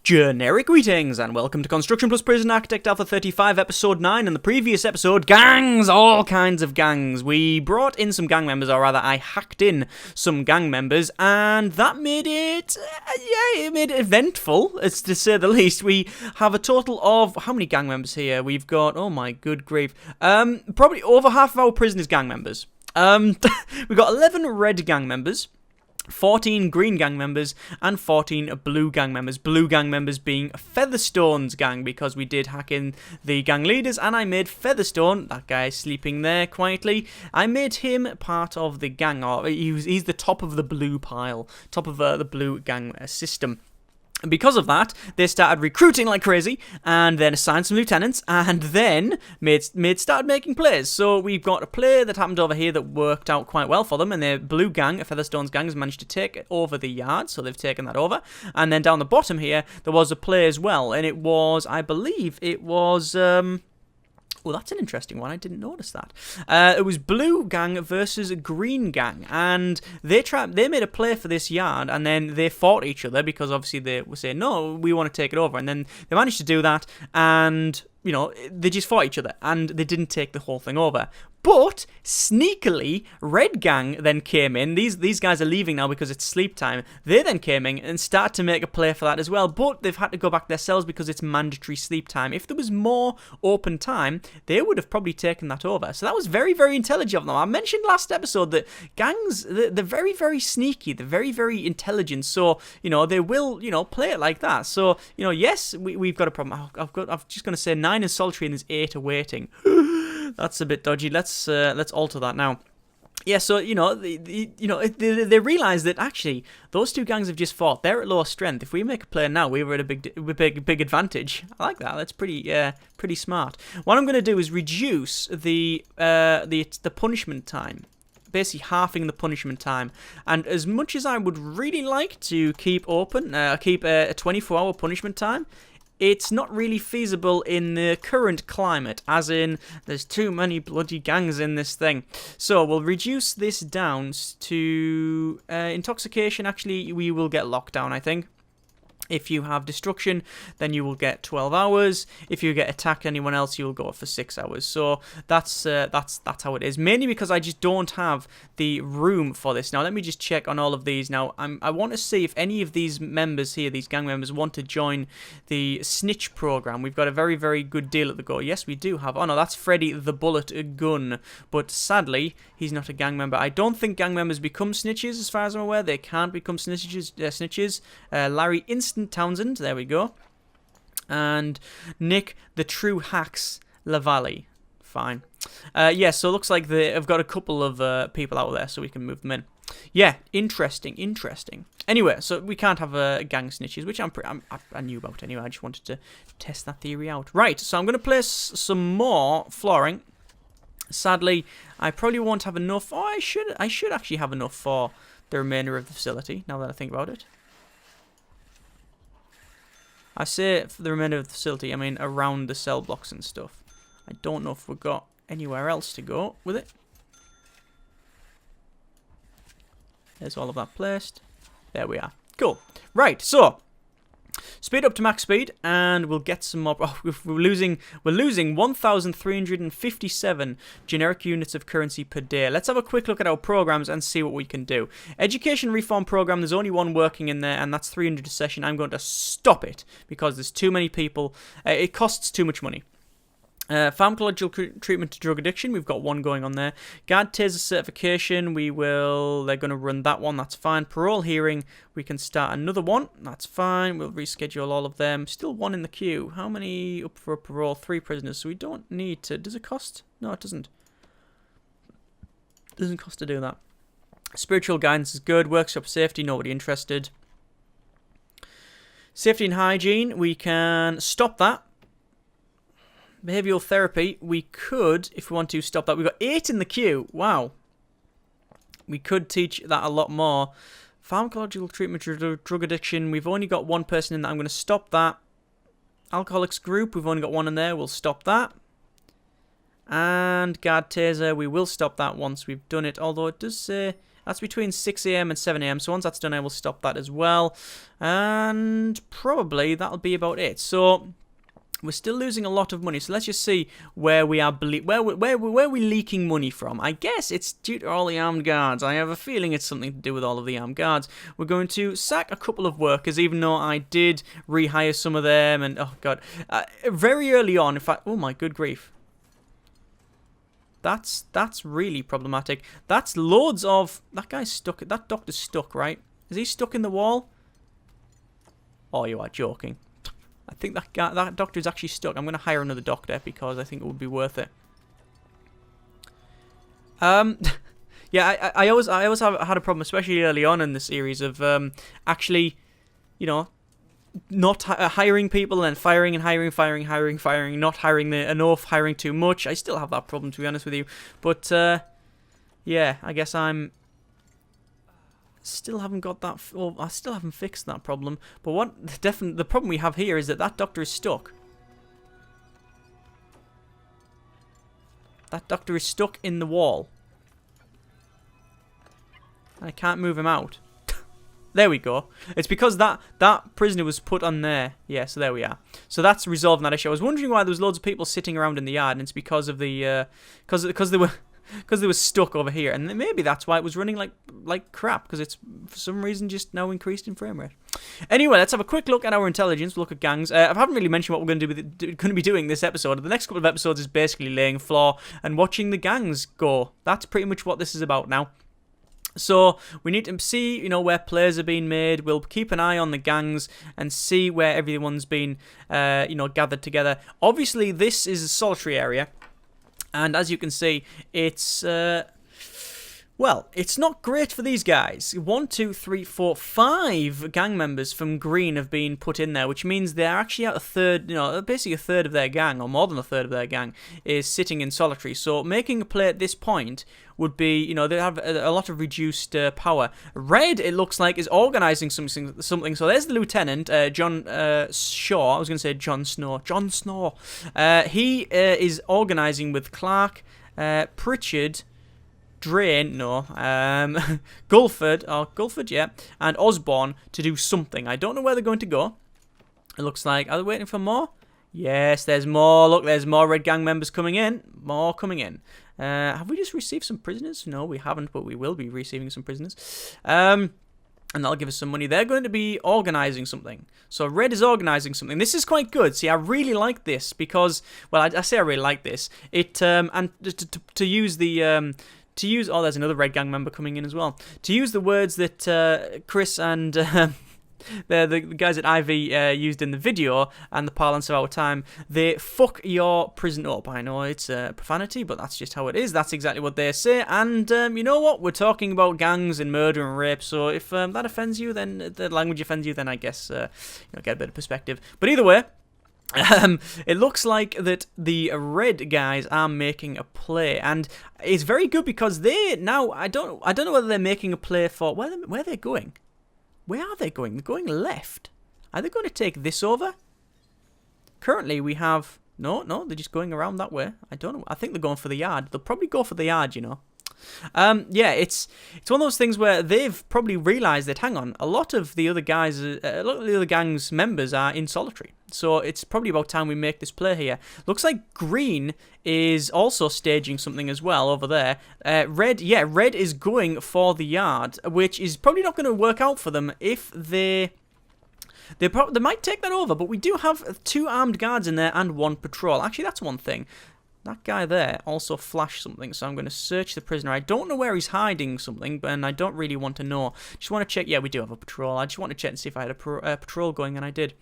Generic greetings and welcome to Construction Plus Prison Architect Alpha 35 episode 9. In the previous episode, gangs, all kinds of gangs. We brought in some gang members, or rather I hacked in some gang members, and that made it, it made it eventful, it's to say the least. We have a total of, how many gang members here? We've got, oh my good grief, probably over half of our prison is gang members. We've got 11 red gang members, 14 green gang members, and 14 blue gang members. Blue gang members being Featherstone's gang, because we did hack in the gang leaders, and I made Featherstone, that guy sleeping there quietly, I made him part of the gang, or he's the top of the blue pile, top of the blue gang system. And because of that, they started recruiting like crazy, and then assigned some lieutenants, and then started making plays. So we've got a play that happened over here that worked out quite well for them, and their blue gang, Featherstone's gang, has managed to take over the yard, so they've taken that over. And then down the bottom here, there was a play as well, and it was, I believe, it was... Well, that's an interesting one. I didn't notice that. It was blue gang versus green gang, and they made a play for this yard, and then they fought each other because obviously they were saying, no, we want to take it over, and then they managed to do that, and you know, they just fought each other, and they didn't take the whole thing over. But, sneakily, Red Gang then came in. These guys are leaving now because it's sleep time. They then came in and started to make a play for that as well, but they've had to go back to their cells because it's mandatory sleep time. If there was more open time, they would have probably taken that over. So that was very, very intelligent of them. I mentioned last episode that gangs, they're very, very sneaky. They're very, very intelligent. So, you know, they will, you know, play it like that. So, you know, yes, we've got a problem. I'm just going to say 9 is solitary and there's 8 awaiting. That's a bit dodgy. Let's alter that now. Yeah, so you know, they realize that actually those two gangs have just fought. They're at low strength. If we make a play now, we were at a big advantage. I like that. That's pretty smart. What I'm going to do is reduce the punishment time. Basically halving the punishment time. And as much as I would really like to keep a 24-hour punishment time, it's not really feasible in the current climate, as in, there's too many bloody gangs in this thing. So, we'll reduce this down to intoxication. Actually, we will get lockdown, I think. If you have destruction, then you will get 12 hours. If you get attacked anyone else, you'll go for 6 hours. So that's how it is. Mainly because I just don't have the room for this. Now let me just check on all of these. Now I want to see if any of these members here, these gang members, want to join the snitch program. We've got a very, very good deal at the go. Yes, we do have. Oh no, that's Freddy the Bullet Gun. But sadly, he's not a gang member. I don't think gang members become snitches, as far as I'm aware. They can't become snitches. Larry Townsend, there we go. And Nick, the True Hacks Lavallee. Fine. Yeah, so it looks like they've got a couple of people out there, so we can move them in. Yeah, interesting. Anyway, so we can't have gang snitches, which I knew about anyway. I just wanted to test that theory out. Right, so I'm going to place some more flooring. Sadly, I probably won't have enough. Oh, I should actually have enough for the remainder of the facility, now that I think about it. I say for the remainder of the facility, I mean around the cell blocks and stuff. I don't know if we've got anywhere else to go with it. There's all of that placed. There we are. Cool. Right, so speed up to max speed, and we'll get some more. Oh, we're losing 1,357 generic units of currency per day. Let's have a quick look at our programs and see what we can do. Education reform program. There's only one working in there, and that's 300 a session. I'm going to stop it because there's too many people. It costs too much money. Pharmacological treatment to drug addiction, we've got one going on there. Guard taser certification, they're going to run that one, that's fine. Parole hearing, we can start another one, that's fine. We'll reschedule all of them. Still one in the queue. How many up for parole? 3 prisoners, so we don't need to. Does it cost? No, it doesn't. It doesn't cost to do that. Spiritual guidance is good. Workshop safety, nobody interested. Safety and hygiene, we can stop that. Behavioural therapy, we could, if we want to, stop that. We've got 8 in the queue. Wow. We could teach that a lot more. Pharmacological treatment to drug addiction, we've only got 1 person in that. I'm going to stop that. Alcoholics group, we've only got 1 in there. We'll stop that. And guard taser, we will stop that once we've done it. Although it does say That's between 6 a.m. and 7 a.m. So once that's done, I will stop that as well. And probably that'll be about it. So we're still losing a lot of money. So let's just see where we are where we're leaking money from. I guess it's due to all the armed guards. I have a feeling it's something to do with all of the armed guards. We're going to sack a couple of workers, even though I did rehire some of them. And oh god, very early on, in fact, oh my good grief. That's really problematic. That's loads of... That guy's stuck. That doctor's stuck, right? Is he stuck in the wall? Oh, you are joking. I think that doctor is actually stuck. I'm going to hire another doctor because I think it would be worth it. Yeah, I always have had a problem, especially early on in the series, of actually, you know, not hiring people and firing and hiring, not hiring enough, hiring too much. I still have that problem, to be honest with you. But yeah, I guess I'm still haven't got that. Well, I still haven't fixed that problem. But the problem we have here is that doctor is stuck. That doctor is stuck in the wall. And I can't move him out. There we go. It's because that prisoner was put on there. Yeah, so there we are. So that's resolving that issue. I was wondering why there was loads of people sitting around in the yard, and it's because of the because they were stuck over here, and maybe that's why it was running like crap, because it's for some reason just now increased in frame rate. Anyway, let's have a quick look at our intelligence. We'll look at gangs. I haven't really mentioned what we're going to be doing this episode. The next couple of episodes is basically laying floor and watching the gangs go. That's pretty much what this is about now. So we need to see, you know, where players are being made. We'll keep an eye on the gangs and see where everyone's been, you know, gathered together. Obviously, this is a solitary area, and as you can see, it's well, it's not great for these guys. 1, 2, 3, 4, 5 gang members from Green have been put in there, which means they're actually out a third, you know, basically a third of their gang, or more than a third of their gang, is sitting in solitary. So making a play at this point would be, you know, they have a lot of reduced power. Red, it looks like, is organising something. So there's the lieutenant, John Shaw. I was going to say Jon Snow. Jon Snow. He is organising with Clark, Pritchard, Drain, no, Gulford, yeah, and Osborne to do something. I don't know where they're going to go. It looks like, are they waiting for more? Yes, there's more. Look, there's more Red Gang members coming in. More coming in. Have we just received some prisoners? No, we haven't, but we will be receiving some prisoners. And that'll give us some money. They're going to be organising something. So Red is organising something. This is quite good. See, I really like this because, well, I say I really like this. It and to use the oh, there's another Red Gang member coming in as well. To use the words that Chris and the guys at Ivy used in the video and the parlance of our time, they fuck your prison up. I know it's profanity, but that's just how it is. That's exactly what they say. And you know what? We're talking about gangs and murder and rape. So if that offends you, then the language offends you, then I guess you know, get a bit of perspective. But either way, it looks like that the Red guys are making a play, and it's very good because they now I don't know whether they're making a play for where they're going. Where are they going? They're going left. Are they going to take this over? Currently, we have no. They're just going around that way. I don't know. I think they're going for the yard. They'll probably go for the yard, you know. Yeah, it's one of those things where they've probably realised that, hang on, a lot of the other guys, a lot of the other gang's members are in solitary. So it's probably about time we make this play here. Looks like Green is also staging something as well over there. Red is going for the yard, which is probably not going to work out for them if they might take that over, but we do have 2 armed guards in there and 1 patrol. Actually, that's one thing. That guy there also flashed something, so I'm going to search the prisoner. I don't know where he's hiding something, and I don't really want to know. Just want to check. Yeah, we do have a patrol. I just want to check and see if I had a patrol going, and I did.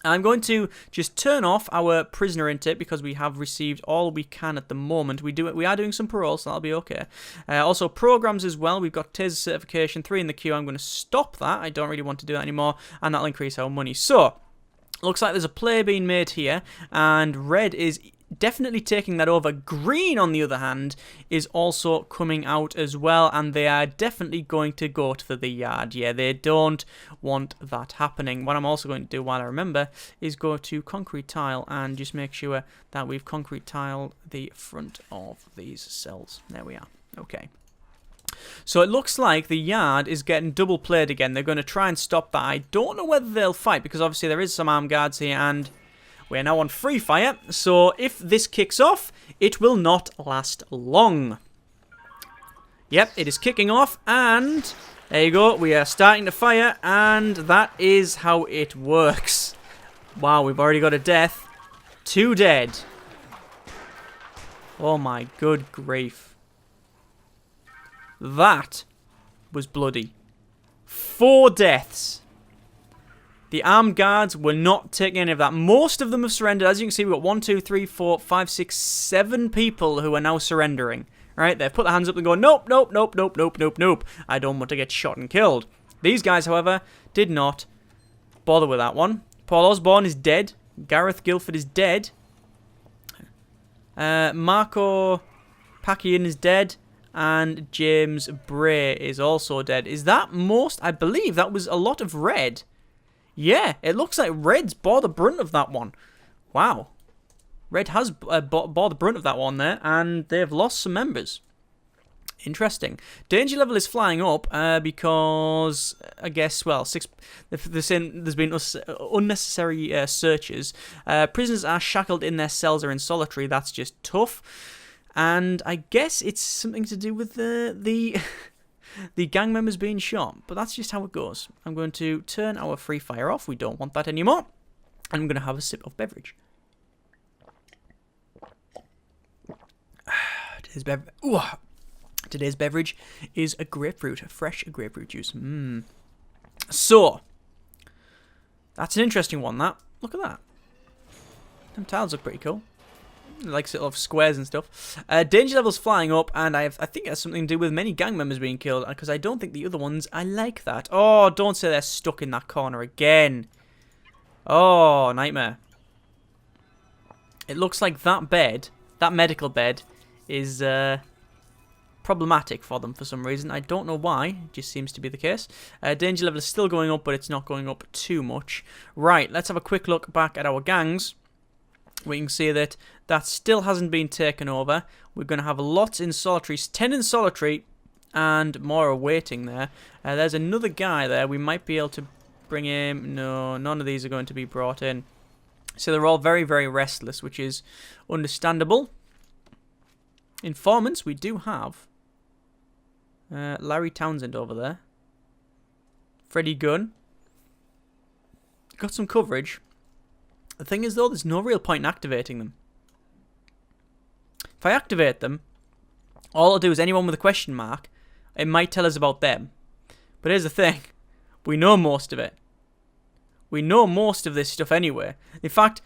I'm going to just turn off our prisoner intake because we have received all we can at the moment. We are doing some parole, so that'll be okay. Also, programs as well. We've got Taser certification, 3 in the queue. I'm going to stop that. I don't really want to do that anymore, and that'll increase our money. So, looks like there's a play being made here, and Red is definitely taking that over. Green, on the other hand, is also coming out as well, and they are definitely going to go to the yard. Yeah, they don't want that happening. What I'm also going to do, while I remember, is go to concrete tile and just make sure that we've concrete tiled the front of these cells. There we are. Okay. So it looks like the yard is getting double played again. They're going to try and stop that. I don't know whether they'll fight, because obviously there is some armed guards here, and we're now on free fire. So if this kicks off, it will not last long. Yep, it is kicking off, and there you go. We are starting to fire, and that is how it works. Wow, we've already got a death. 2 dead. Oh my good grief. That was bloody. 4 deaths. The armed guards were not taking any of that. Most of them have surrendered. As you can see, we've got 1, 2, 3, 4, 5, 6, 7 people who are now surrendering. Right, they've put their hands up and go, nope, nope, nope, nope, nope, nope, nope. I don't want to get shot and killed. These guys, however, did not bother with that one. Paul Osborne is dead. Gareth Guilford is dead. Marco Packian is dead. And James Bray is also dead. Is that most? I believe that was a lot of red. Yeah, it looks like red's bore the brunt of that one. Wow. Red has bore the brunt of that one there, and they've lost some members. Interesting. Danger level is flying up because, I guess, well, there's been unnecessary searches. Prisoners are shackled in their cells or in solitary. That's just tough. And I guess it's something to do with the gang members being shot. But that's just how it goes. I'm going to turn our free fire off. We don't want that anymore. And I'm going to have a sip of beverage. Today's beverage is a grapefruit, a fresh grapefruit juice. So, that's an interesting one, that. Look at that. Them tiles look pretty cool. It likes it of squares and stuff. Danger level's flying up, and I think it has something to do with many gang members being killed, because I don't think the other ones, I like that. Oh, don't say they're stuck in that corner again. Oh, nightmare. It looks like that bed, that medical bed, is problematic for them for some reason. I don't know why. It just seems to be the case. Danger level is still going up, but it's not going up too much. Right, let's have a quick look back at our gangs. We can see that that still hasn't been taken over. We're going to have lots in solitary, 10 in solitary, and more are waiting there. There's another guy there. We might be able to bring him. No, none of these are going to be brought in. So they're all very, very restless, which is understandable. Informants, we do have Larry Townsend over there. Freddie Gunn. Got some coverage. The thing is, though, there's no real point in activating them. If I activate them, all I'll do is anyone with a question mark, it might tell us about them. But here's the thing. We know most of it. We know most of this stuff anyway. In fact,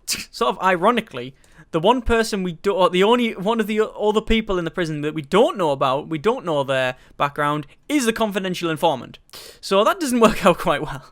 sort of ironically, the one person we do, or the only one of the other people in the prison that we don't know about, we don't know their background, is the confidential informant. So that doesn't work out quite well.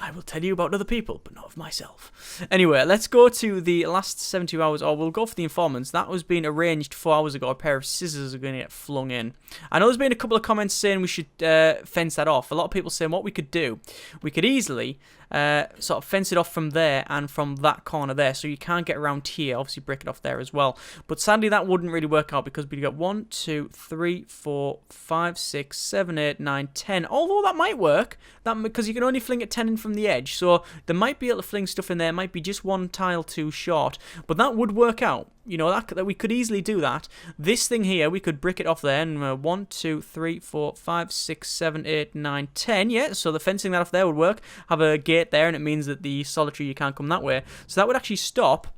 I will tell you about other people, but not of myself. Anyway, let's go to the last 72 hours, or we'll go for the informants. That was being arranged 4 hours ago. A pair of scissors are going to get flung in. I know there's been a couple of comments saying we should fence that off. A lot of people saying what we could do. We could easily sort of fence it off from there and from that corner there, so you can't get around here. Obviously, break it off there as well. But sadly, that wouldn't really work out because we've got 1, 2, 3, 4, 5, 6, 7, 8, 9, 10. Although that might work, because you can only fling it 10 in from the edge, so they might be able to fling stuff in there. It might be just one tile too short, but that would work out. You know, that we could easily do that. This thing here, we could brick it off there. And 1, 2, 3, 4, 5, 6, 7, 8, 9, 10. Yeah, so the fencing that off there would work. Have a gate there, and it means that the solitary, you can't come that way. So that would actually stop.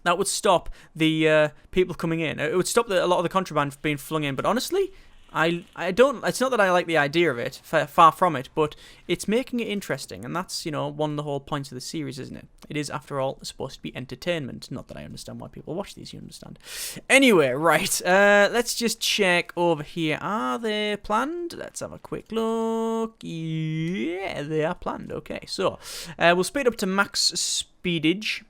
That would stop the people coming in. It would stop a lot of the contraband being flung in. But honestly, I don't. It's not that I like the idea of it. Far from it. But it's making it interesting, and that's, you know, one of the whole points of the series, isn't it? It is, after all, supposed to be entertainment. Not that I understand why people watch these. You understand? Anyway, right. Let's just check over here. Are they planned? Let's have a quick look. Yeah, they are planned. Okay, so we'll speed up to max speedage.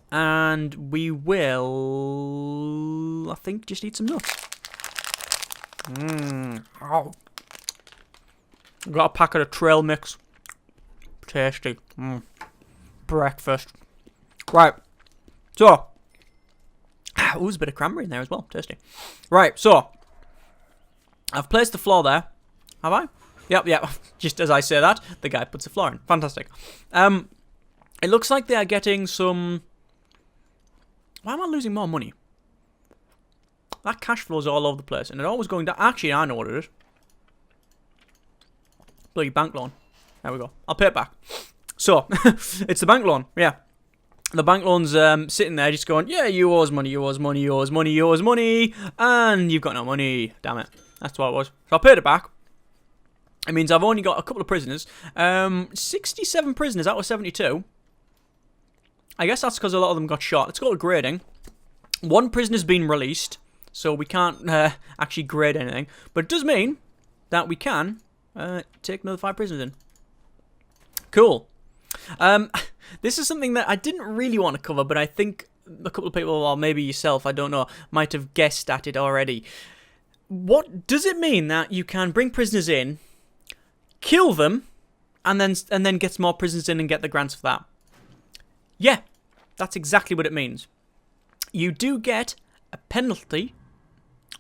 And we will, I think, just eat some nuts. Oh. Got a packet of trail mix. Tasty. Breakfast. Right. So. Ooh, there's a bit of cranberry in there as well. Tasty. Right, so. I've placed the floor there. Have I? Yep. Just as I say that, the guy puts the floor in. Fantastic. It looks like they are getting some... Why am I losing more money? That cash flow is all over the place, and it's always going down. Actually, I know what it is. Bloody bank loan. There we go. I'll pay it back. So, it's the bank loan. Yeah. The bank loan's sitting there just going, yeah, you owe us money, you owe us money, you owe us money, you owe us money, and you've got no money. Damn it. That's what it was. So I paid it back. It means I've only got a couple of prisoners. 67 prisoners out of 72. I guess that's because a lot of them got shot. Let's go to grading. One prisoner's been released, so we can't actually grade anything. But it does mean that we can take another 5 prisoners in. Cool. This is something that I didn't really want to cover, but I think a couple of people, or maybe yourself, I don't know, might have guessed at it already. What does it mean that you can bring prisoners in, kill them, and then get some more prisoners in and get the grants for that? Yeah, that's exactly what it means. You do get a penalty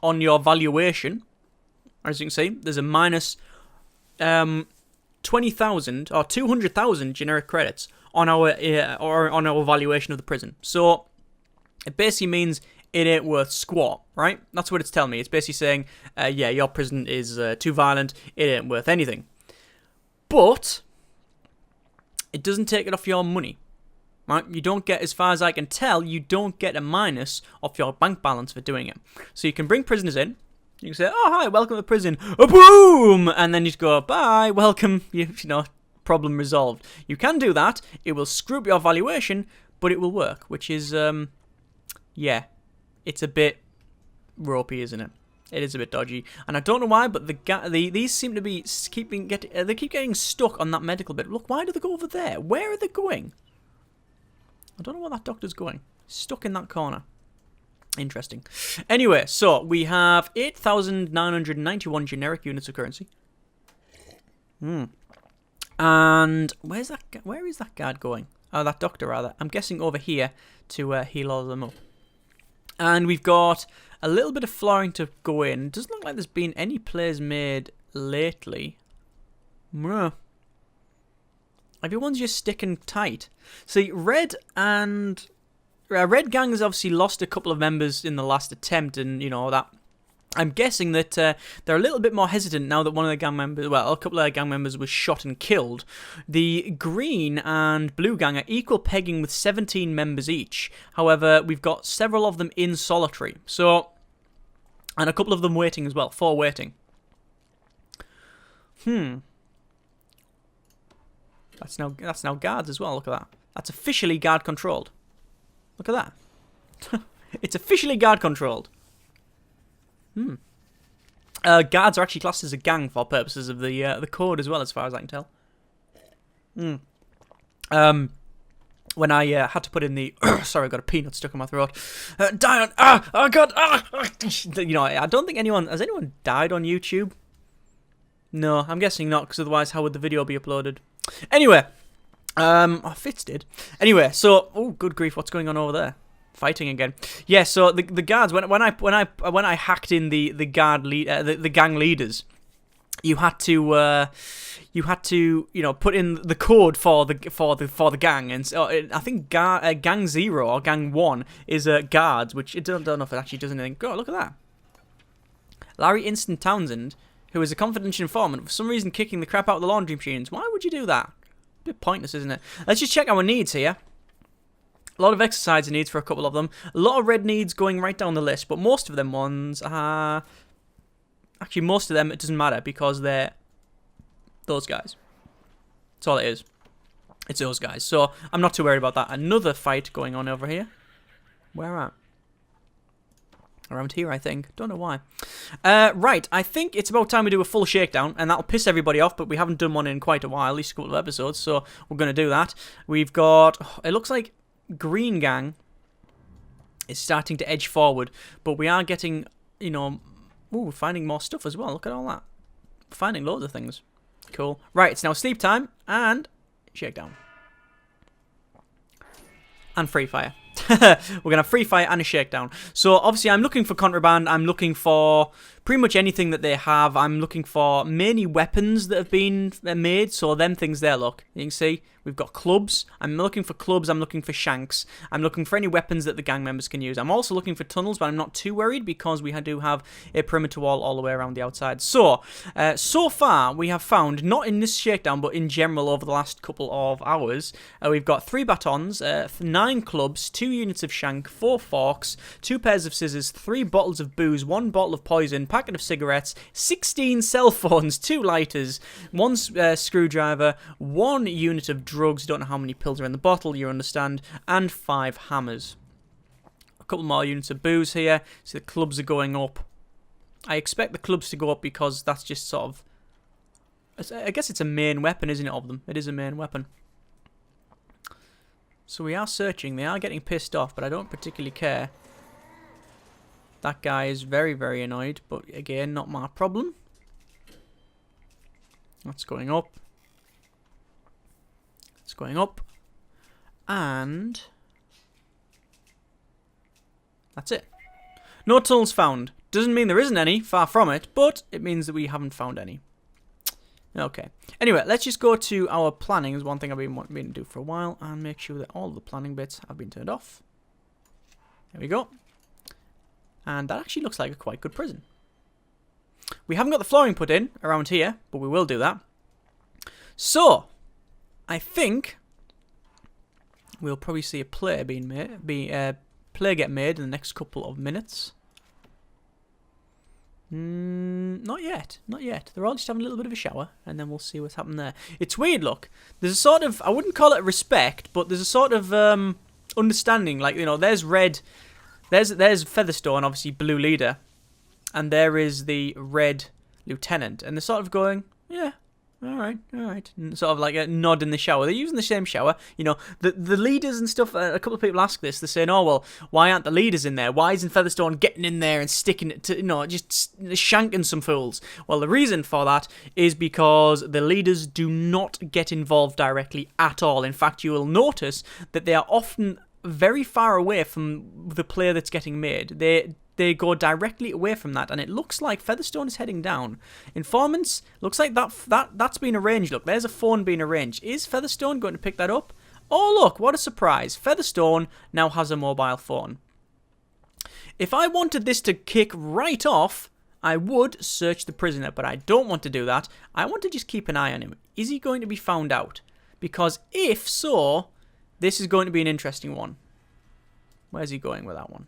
on your valuation. As you can see, there's a minus 20,000 or 200,000 generic credits on our on our valuation of the prison. So it basically means it ain't worth squat, right? That's what it's telling me. It's basically saying, yeah, your prison is too violent. It ain't worth anything. But it doesn't take it off your money, right? You don't get, as far as I can tell, you don't get a minus off your bank balance for doing it. So you can bring prisoners in. You can say, oh, hi, welcome to the prison. Boom! And then you just go, bye, welcome, you know, problem resolved. You can do that. It will screw up your valuation, but it will work, which is, yeah, it's a bit ropey, isn't it? It is a bit dodgy. And I don't know why, but these seem to be they keep getting stuck on that medical bit. Look, why do they go over there? Where are they going? I don't know where that doctor's going. Stuck in that corner. Interesting. Anyway, so we have 8,991 generic units of currency. And where is that guard going? Oh, that doctor, rather. I'm guessing over here to heal all of them up. And we've got a little bit of flooring to go in. Doesn't look like there's been any plays made lately. Everyone's just sticking tight. See, Red Gang has obviously lost a couple of members in the last attempt, and, you know, that... I'm guessing that they're a little bit more hesitant now that one of the gang members, well, a couple of their gang members was shot and killed. The Green and Blue Gang are equal pegging with 17 members each. However, we've got several of them in solitary. So, and a couple of them waiting as well, 4 waiting. That's now guards as well, look at that. That's officially guard controlled. Look at that. It's officially guard controlled. Guards are actually classed as a gang for purposes of the code as well, as far as I can tell. When I had to put in the sorry, I got a peanut stuck in my throat. Die on oh god, you know, I don't think has anyone died on YouTube? No, I'm guessing not, because otherwise how would the video be uploaded? Anyway, Fitz did. Anyway, so oh good grief, what's going on over there? Fighting again. Yeah, so the guards, when I hacked in the gang leaders, you had to you know, put in the code for the gang, and so I think gang 0 or gang 1 is guards, which I don't know if it actually does anything. Oh, look at that. Larry Instant Townsend, who is a confidential informant, for some reason kicking the crap out of the laundry machines. Why would you do that? A bit pointless, isn't it? Let's just check our needs here. A lot of exercise needs for a couple of them. A lot of red needs going right down the list, but most of them ones are... Actually, most of them, it doesn't matter, because they're those guys. That's all it is. It's those guys. So, I'm not too worried about that. Another fight going on over here. Where at? Around here, I think. Don't know why. Right, I think it's about time we do a full shakedown, and that'll piss everybody off, but we haven't done one in quite a while, at least a couple of episodes, so we're going to do that. We've got... It looks like Green Gang is starting to edge forward, but we are getting, you know... Ooh, we're finding more stuff as well. Look at all that. We're finding loads of things. Cool. Right, it's now sleep time, and... Shakedown. And free fire. We're going to have free fire and a shakedown. So, obviously, I'm looking for contraband. I'm looking for pretty much anything that they have. I'm looking for mainly weapons that have been made, so them things there, look. You can see, we've got clubs. I'm looking for clubs, I'm looking for shanks. I'm looking for any weapons that the gang members can use. I'm also looking for tunnels, but I'm not too worried because we do have a perimeter wall all the way around the outside. So, so far, we have found, not in this shakedown, but in general over the last couple of hours, we've got 3 batons, 9 clubs, 2 units of shank, 4 forks, 2 pairs of scissors, 3 bottles of booze, 1 bottle of poison, packet of cigarettes, 16 cell phones, 2 lighters, 1 screwdriver, 1 unit of drugs, don't know how many pills are in the bottle, you understand, and 5 hammers. A couple more units of booze here, so the clubs are going up. I expect the clubs to go up because that's just sort of, I guess it's a main weapon, isn't it, of them? It is a main weapon. So we are searching, they are getting pissed off, but I don't particularly care. That guy is very, very annoyed, but again, not my problem. That's going up. It's going up. And that's it. No tunnels found. Doesn't mean there isn't any, far from it, but it means that we haven't found any. Okay. Anyway, let's just go to our planning. There's one thing I've been wanting to do for a while, and make sure that all the planning bits have been turned off. There we go. And that actually looks like a quite good prison. We haven't got the flooring put in around here, but we will do that. So, I think we'll probably see a play being made, play get made in the next couple of minutes. Not yet, not yet. They're all just having a little bit of a shower, and then we'll see what's happened there. It's weird, look. There's a sort of, I wouldn't call it respect, but there's a sort of understanding. Like, you know, there's red. There's Featherstone, obviously blue leader, and there is the red lieutenant, and they're sort of going, yeah, all right, and sort of like a nod in the shower. They're using the same shower, you know. The leaders and stuff. A couple of people ask this. They're saying, oh well, why aren't the leaders in there? Why isn't Featherstone getting in there and sticking it to, you know, just shanking some fools? Well, the reason for that is because the leaders do not get involved directly at all. In fact, you will notice that they are often very far away from the play that's getting made. They go directly away from that, and it looks like Featherstone is heading down. Informants, looks like that's been arranged. Look, there's a phone being arranged. Is Featherstone going to pick that up? Oh, look, what a surprise. Featherstone now has a mobile phone. If I wanted this to kick right off, I would search the prisoner, but I don't want to do that. I want to just keep an eye on him. Is he going to be found out? Because if so, this is going to be an interesting one. Where's he going with that one?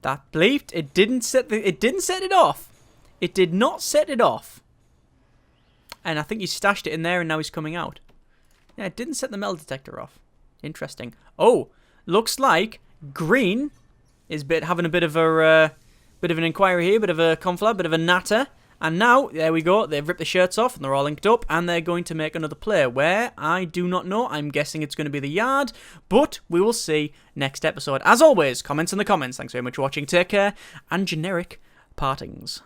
That bleeped. It didn't set it off. It did not set it off. And I think he stashed it in there and now he's coming out. Yeah, it didn't set the metal detector off. Interesting. Oh, looks like green is having a bit of an inquiry here, bit of a conflab, bit of a natter. And now, there we go, they've ripped the shirts off and they're all linked up and they're going to make another play. Where? I do not know. I'm guessing it's going to be the yard, but we will see next episode. As always, comments in the comments. Thanks very much for watching. Take care and generic partings.